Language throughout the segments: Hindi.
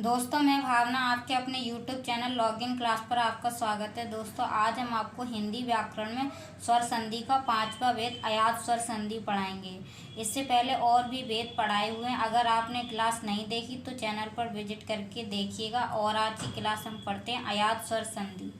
दोस्तों, मैं भावना आपके अपने YouTube चैनल लॉगिन क्लास पर आपका स्वागत है। दोस्तों, आज हम आपको हिंदी व्याकरण में स्वर संधि का 5वां वेद अयात स्वर संधि पढ़ाएंगे। इससे पहले और भी वेद पढ़ाए हुए हैं। अगर आपने क्लास नहीं देखी तो चैनल पर विजिट करके देखिएगा। और आज की क्लास हम पढ़ते हैं अयात स्वर संधि।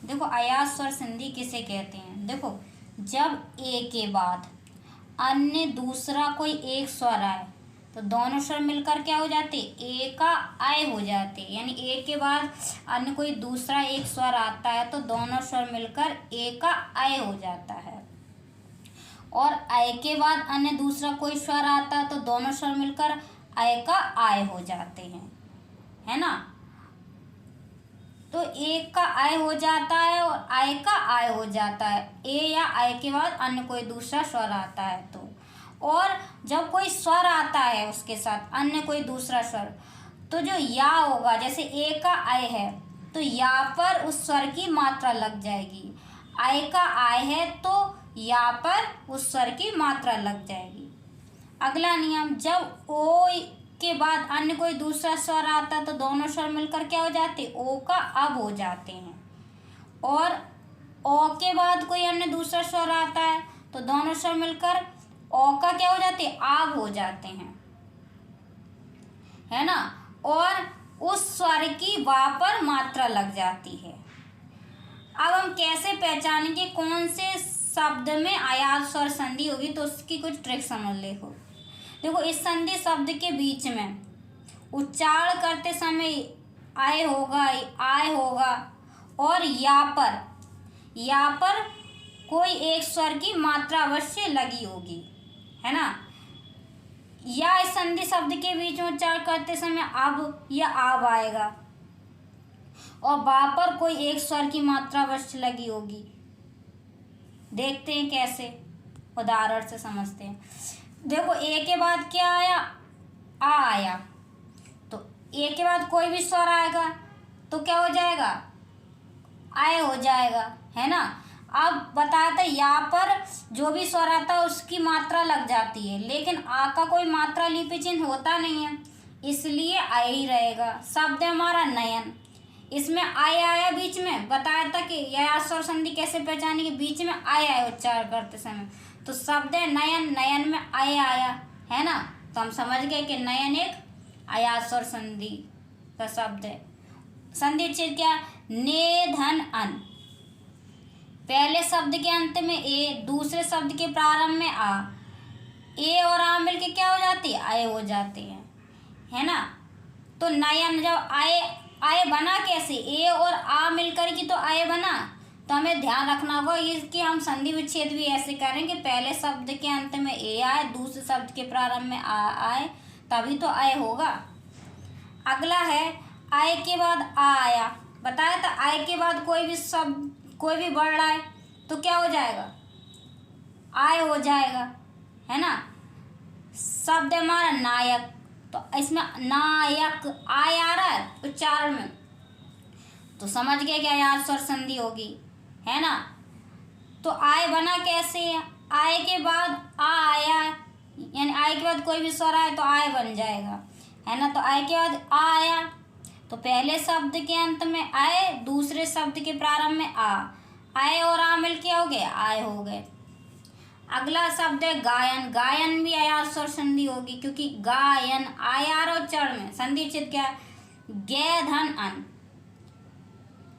देखो, अयात स्वर संधि किसे कहते हैं। देखो, जब ए के बाद अन्य दूसरा कोई एक स्वर आए तो दोनों स्वर मिलकर क्या हो जाते, ए का आय हो जाते। यानी ए के बाद अन्य कोई दूसरा एक स्वर आता है तो दोनों स्वर मिलकर ए का आय हो जाता है। और आय के बाद अन्य दूसरा कोई स्वर आता है तो दोनों स्वर मिलकर आय का आय हो जाते हैं, है ना। तो ए का आय हो जाता है और आय का आय हो जाता है। ए या आय के बाद अन्य कोई दूसरा स्वर आता है तो। और जब कोई स्वर आता है उसके साथ अन्य कोई दूसरा स्वर, तो जो या होगा, जैसे ए का आय है तो या पर उस स्वर की मात्रा लग जाएगी। आय का आय है तो या पर उस स्वर की मात्रा लग जाएगी। अगला नियम, जब ओ के बाद अन्य कोई दूसरा स्वर आता तो दोनों स्वर मिलकर क्या हो जाते, ओ का अब हो जाते हैं। और ओ के बाद कोई अन्य दूसरा स्वर आता है तो दोनों स्वर मिलकर ओ का क्या हो जाते, आब हो जाते हैं, है ना। और उस स्वर की वा पर मात्रा लग जाती है। अब हम कैसे पहचानेंगे कौन से शब्द में अयात स्वर संधि होगी, तो उसकी कुछ ट्रिक समझ लेखो। देखो, इस संधि शब्द के बीच में उच्चारण करते समय आय होगा और या पर कोई एक स्वर की मात्रा अवश्य लगी होगी, है ना। या इस संधि शब्द के बीच में उच्चारण करते समय अब या आब आएगा और बा पर कोई एक स्वर की मात्रा अवश्य लगी होगी। देखते हैं कैसे, उदाहरण से समझते हैं। देखो, ए के बाद क्या आया, आ आया, तो ए के बाद कोई भी स्वर आएगा तो क्या हो जाएगा, आय हो जाएगा, है ना। अब बताया था या पर जो भी स्वर आता है उसकी मात्रा लग जाती है, लेकिन आ का कोई मात्रा लिपि चिन्ह होता नहीं है, इसलिए आय ही रहेगा। शब्द है हमारा नयन, इसमें आय आया बीच में। बताया था कि यह स्वर संधि कैसे पहचानेंगे, बीच में आय आया उच्चारण करते समय। तो शब्द है नयन, नयन में आय आया, है ना। तो हम समझ गए कि नयन एक अयात स्वर संधि का शब्द है। संधि चिन्ह क्या, ने धन अन। पहले शब्द के अंत में ए, दूसरे शब्द के प्रारंभ में आ। ए और आ मिलके क्या हो जाती है, आय हो जाते हैं, है ना। तो नयन जब आय बना कैसे, ए और आ मिलकर की तो आय बना। तो हमें ध्यान रखना होगा इसकी हम संधि विच्छेद भी ऐसे करें कि पहले शब्द के अंत में ए आए, दूसरे शब्द के प्रारंभ में आ आए, तभी तो आय होगा। अगला है, आय के बाद आ आया। बताया था आय के बाद कोई भी बढ़ रहा है तो क्या हो जाएगा, आय हो जाएगा, है ना। शब्द हमारा नायक, तो इसमें नायक आय आ रहा है उच्चारण में, तो समझ गए कि अयात स्वर संधि होगी, है ना। तो आय बना कैसे है, आय के बाद आ आया, यानी आय के बाद कोई भी स्वर आए तो आय बन जाएगा, है ना। तो आय के बाद आ आया तो पहले शब्द के अंत में आय, दूसरे शब्द के प्रारंभ में आ। आय और आ मिल के हो गए, आय हो गए। अगला शब्द है गायन। गायन भी अयात स्वर संधि होगी, क्योंकि गायन आय आ रहा उच्चारण में। संधि चिन्ह क्या है, गे धन अन।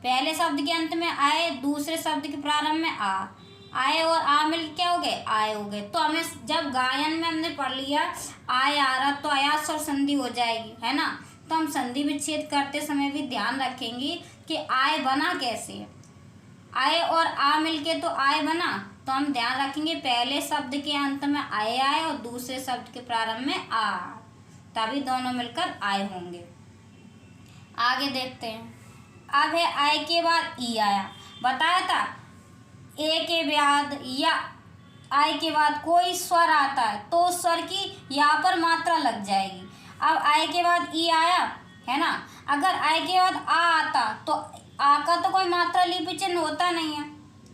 पहले शब्द के अंत में आय, दूसरे शब्द के प्रारंभ में आ। आय और आ मिल क्या हो गए, आय हो गए। तो हमें जब गायन में हमने पढ़ लिया आय आ रहा तो अयात स्वर संधि हो जाएगी, है ना। तो हम संधि विच्छेद करते समय भी ध्यान रखेंगे कि आय बना कैसे। आय और आ मिलके तो आय बना, तो हम ध्यान रखेंगे पहले शब्द के अंत में आय आए और दूसरे शब्द के प्रारंभ में आ, तभी दोनों मिलकर आय होंगे। आगे देखते हैं। अब है आय के बाद ई आया। बताया था ए के बाद या आय के बाद कोई स्वर आता है तो उस स्वर की यहाँ पर मात्रा लग जाएगी। अब आय के बाद ई आया, है ना। अगर आय के बाद आ आता तो आ का तो कोई मात्रा लिपि चिन्ह होता नहीं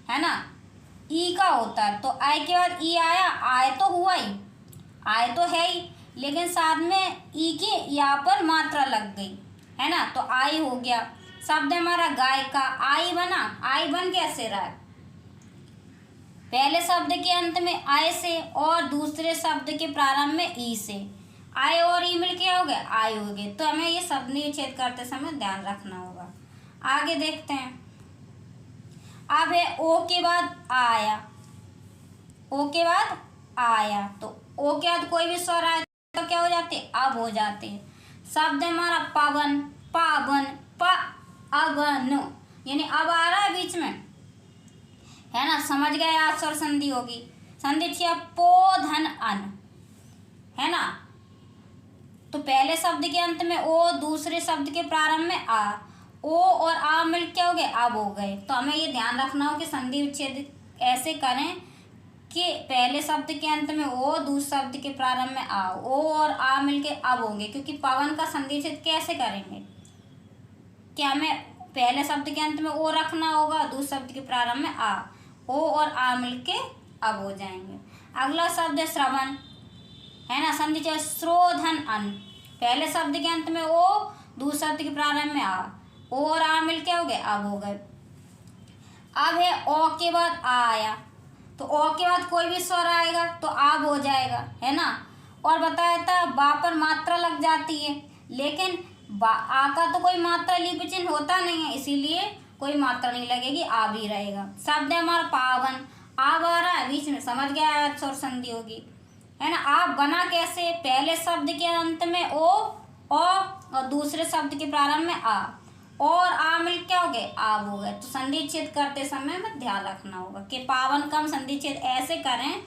है ना, ई का होता है। तो आय के बाद ई आया, आय तो हुआ ही, आय तो है ही, लेकिन साथ में ई की यहाँ पर मात्रा लग गई, है ना, तो आई हो गया। शब्द हमारा गाय का, आई बना, आई बन कैसे रहा है, पहले शब्द के अंत में आय से और दूसरे शब्द के प्रारंभ में ई से, आय और ई मिल के हो गए आई हो गए। तो हमें ये शब्द विच्छेद करते समय ध्यान रखना होगा। आगे देखते हैं। अब है ओ के बाद आया, ओ के बाद आया, तो ओ के बाद कोई भी स्वर आए तो क्या हो जाते, अब हो जाते हैं। शब्द हमारा पवन, पावन, प अवन, यानी अब आ रहा है बीच में, है ना, समझ गए, आज स्वर संधि होगी। संधि छिया पो धन अन, है ना, तो पहले शब्द के अंत में ओ, दूसरे शब्द के प्रारंभ में आ, ओ और आ मिल क्या हो गए, अब हो गए। तो हमें ये ध्यान रखना हो कि संधि विच्छेद ऐसे करें कि पहले शब्द के अंत में ओ, दूसरे शब्द के प्रारंभ में आ, ओ और आ मिल के अब होंगे। क्योंकि पवन का संधि विच्छेद कैसे करेंगे, कि हमें पहले शब्द के अंत में ओ रखना होगा, दूसरे शब्द के प्रारंभ में आ, ओ और आ मिल के अब हो जाएंगे। अगला शब्द है श्रवण, है ना, संधि विच्छेद श्रोधन अन, पहले शब्द के अंत में ओ, दूसरे शब्द के प्रारंभ में आ, ओ और आ मिल के हो गए अब हो गए। अब है ओ के बाद आ आया, तो ओ के बाद कोई भी स्वर आएगा तो आब हो जाएगा, है ना। और बताया था बा पर मात्रा लग जाती है, लेकिन आ का तो कोई मात्रा लिपि चिन्ह होता नहीं है, इसीलिए कोई मात्रा नहीं लगेगी, आ भी रहेगा। शब्द है हमारा पावन, आब आ रहा है बीच में, समझ गया, स्वर संधि होगी, है ना। आप बना कैसे, पहले शब्द के अंत में ओ और दूसरे शब्द के प्रारंभ में आ, और आ मिल क्या हो गए, आब हो गए। तो संधि विच्छेद करते समय में ध्यान रखना होगा कि पावन का हम संधि विच्छेद ऐसे करें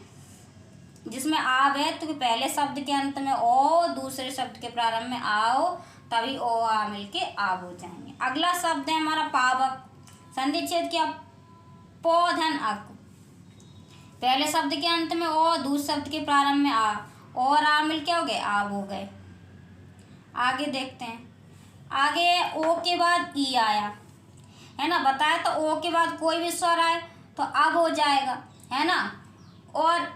जिसमें आब है तो पहले शब्द के अंत में ओ, दूसरे शब्द के प्रारंभ में आओ, तभी ओ आ मिल के आब हो जाएंगे। अगला शब्द है हमारा पावक, संधि विच्छेद किया पोधन अक, पहले शब्द के अंत में ओ, दूसरे शब्द के प्रारंभ में आ, और आ मिल क्या हो गए, आब हो गए। आगे देखते हैं। आगे ओ के बाद ई आया, है ना, बताया तो ओ के बाद कोई भी स्वर आए तो अब हो जाएगा, है ना, और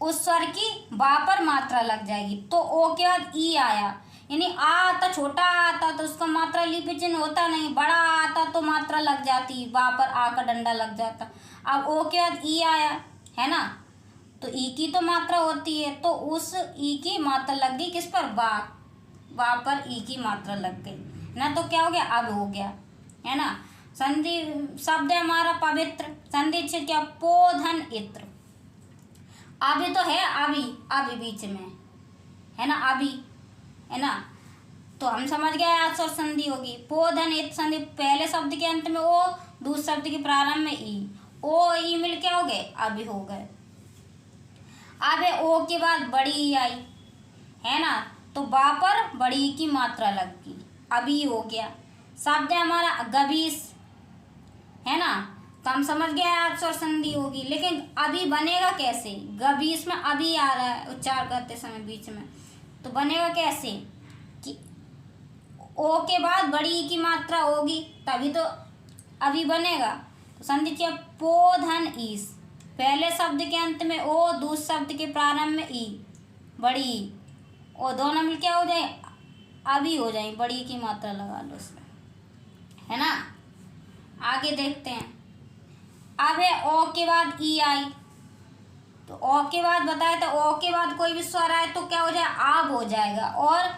उस स्वर की बा पर मात्रा लग जाएगी। तो ओ के बाद ई आया, यानी आ आता, छोटा आता तो उसका मात्रा लिपि चिन्ह होता नहीं, बड़ा आता तो मात्रा लग जाती, बा पर आ का डंडा लग जाता। अब ओ के बाद ई आया, है ना, तो ई की तो मात्रा होती है, तो उस ई की मात्रा लग गई किस पर, बा, बा पर ई की मात्रा लग गई ना, तो क्या हो गया, अब हो गया, है ना। संधि शब्द है हमारा पवित्र, संधि विच्छेद क्या पोधन इत्र, अभी तो है, अभी अभी बीच में, है ना, अभी, है ना, तो हम समझ गए आज स्वर संधि होगी। पोधन इत्र संधि, पहले शब्द के अंत में ओ, दूसरे शब्द के प्रारंभ में ई, ओ ई मिल के हो गए, अभी हो गए। अब है ओ के बाद बड़ी ई आई, है ना, तो बा पर बड़ी ई की मात्रा लग गई, अभी हो गया। शब्द है हमारा गबीस, है ना, तो हम समझ गए आज स्वर संधि होगी, लेकिन अभी बनेगा कैसे, गबीस में अभी आ रहा है उच्चार करते समय बीच में, तो बनेगा कैसे कि ओ के बाद बड़ी ई की मात्रा होगी तभी तो अभी बनेगा। तो संधि क्या पोधन ईस, पहले शब्द के अंत में ओ, दूसरे शब्द के प्रारंभ में ई, बड़ी ई, और दोनों मिल क्या हो जाए, अभी हो जाए, बड़ी की मात्रा लगा लो उसमें, है ना। आगे देखते हैं। अब है ओ के बाद ई आई, तो ओ के बाद बताया तो ओ के बाद कोई भी स्वर आए तो क्या हो जाए, आब हो जाएगा, और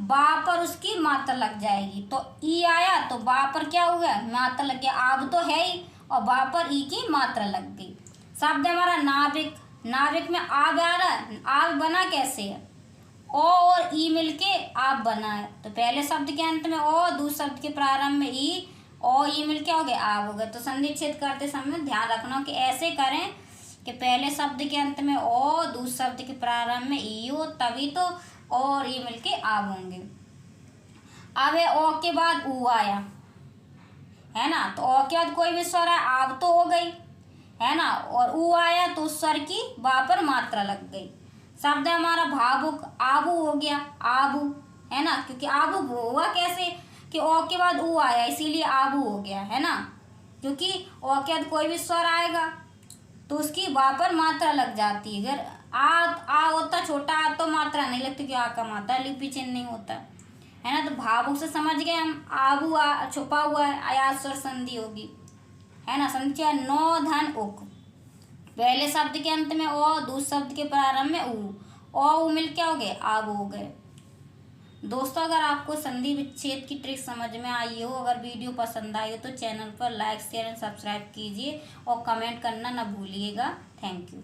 बा पर उसकी मात्रा लग जाएगी। तो ई आया तो बा पर क्या हो गया, मात्रा लग गया, आब तो है ही, और बा पर ई की मात्रा लग गई। शब्द हमारा नाविक, नाविक में आब आ रहा है, आब बना कैसे है, ओ और ई मिलके आप बना है, तो पहले शब्द के अंत में ओ, दूसरे शब्द के प्रारंभ में ई, ओ ई मिलके हो गए, आप हो गए। तो संधि विच्छेद करते समय ध्यान रखना हो कि ऐसे करें कि पहले शब्द के अंत में ओ, दूसरे शब्द के प्रारंभ में ई हो, तभी तो ओ और ई मिलके आप होंगे। अब है ओ के बाद ऊ आया, है ना, तो ओ के बाद कोई भी स्वर है, आप तो हो गई, है ना, और ऊ आया तो उस स्वर की बा पर मात्रा लग गई। शब्द है हमारा भावुक, आबू हो गया, आबू, है ना, क्योंकि आबू हुआ कैसे कि ओ के बाद ऊ आया, इसीलिए आबू हो गया, है ना, क्योंकि ओ के बाद कोई भी स्वर आएगा तो उसकी बा पर मात्रा लग जाती है। अगर आ होता छोटा, आ तो मात्रा नहीं लगती कि आ का मात्रा लिपि चिन्ह नहीं होता है ना। तो भावुक से समझ गए हम, आबू आ छुपा हुआ है, अयाज स्वर संधि होगी, है ना। संख्या नौ धन उक, पहले शब्द के अंत में ओ, दूसरे शब्द के प्रारंभ में ऊ, ओ मिल क्या हो गए, आब हो गए। दोस्तों अगर आपको संधि विच्छेद की ट्रिक समझ में आई हो, अगर वीडियो पसंद आई हो तो चैनल पर लाइक शेयर एंड सब्सक्राइब कीजिए और कमेंट करना ना भूलिएगा। Thank you.